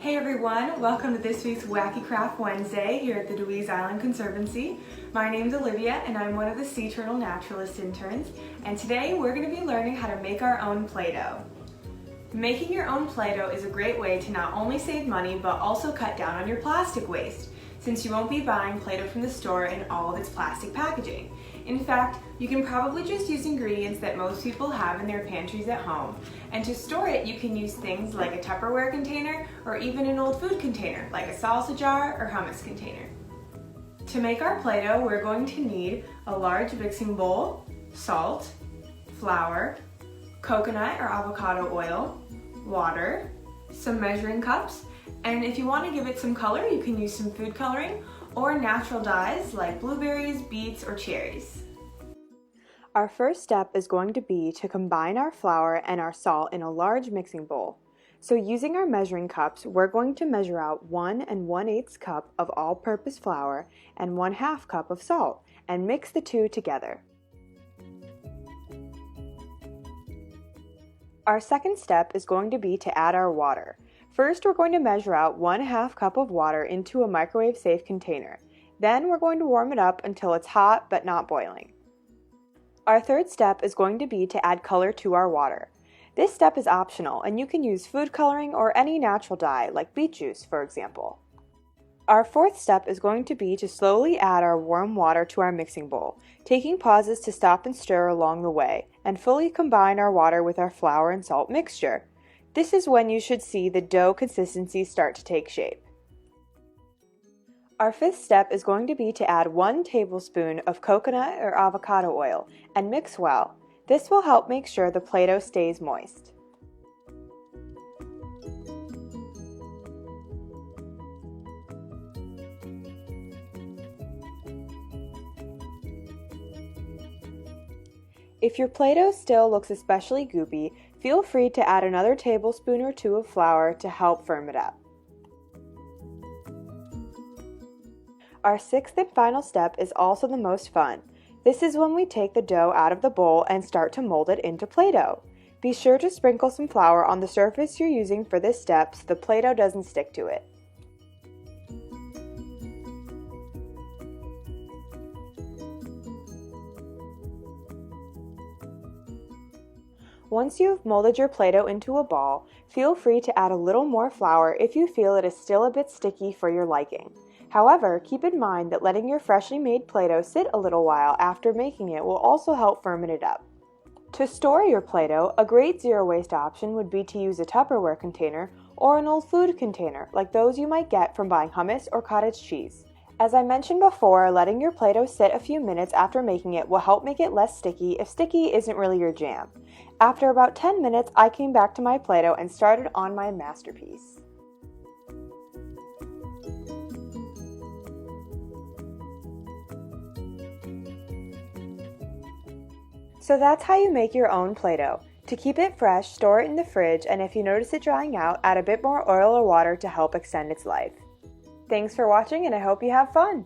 Hey everyone, welcome to this week's Wacky Craft Wednesday here at the Dewees Island Conservancy. My name's Olivia and I'm one of the sea turtle naturalist interns, and today we're going to be learning how to make our own Play-Doh. Making your own Play-Doh is a great way to not only save money but also cut down on your plastic waste, since you won't be buying Play-Doh from the store in all of its plastic packaging. In fact, you can probably just use ingredients that most people have in their pantries at home. And to store it, you can use things like a Tupperware container or even an old food container like a salsa jar or hummus container. To make our Play-Doh, we're going to need a large mixing bowl, salt, flour, coconut or avocado oil, water, some measuring cups, and if you want to give it some color, you can use some food coloring or natural dyes like blueberries, beets, or cherries. Our first step is going to be to combine our flour and our salt in a large mixing bowl. So using our measuring cups, we're going to measure out 1 1/8 cup of all-purpose flour and 1/2 cup of salt and mix the two together. Our second step is going to be to add our water. First, we're going to measure out 1/2 cup of water into a microwave-safe container. Then we're going to warm it up until it's hot but not boiling. Our third step is going to be to add color to our water. This step is optional and you can use food coloring or any natural dye like beet juice, for example. Our fourth step is going to be to slowly add our warm water to our mixing bowl, taking pauses to stop and stir along the way, and fully combine our water with our flour and salt mixture. This is when you should see the dough consistency start to take shape. Our fifth step is going to be to add 1 tablespoon of coconut or avocado oil and mix well. This will help make sure the Play-Doh stays moist. If your Play-Doh still looks especially goopy, feel free to add another tablespoon or 2 of flour to help firm it up. Our sixth and final step is also the most fun. This is when we take the dough out of the bowl and start to mold it into Play-Doh. Be sure to sprinkle some flour on the surface you're using for this step so the Play-Doh doesn't stick to it. Once you've molded your Play-Doh into a ball, feel free to add a little more flour if you feel it is still a bit sticky for your liking. However, keep in mind that letting your freshly made Play-Doh sit a little while after making it will also help firm it up. To store your Play-Doh, a great zero-waste option would be to use a Tupperware container or an old food container like those you might get from buying hummus or cottage cheese. As I mentioned before, letting your Play-Doh sit a few minutes after making it will help make it less sticky if sticky isn't really your jam. After about 10 minutes, I came back to my Play-Doh and started on my masterpiece. So that's how you make your own Play-Doh. To keep it fresh, store it in the fridge, and if you notice it drying out, add a bit more oil or water to help extend its life. Thanks for watching, and I hope you have fun!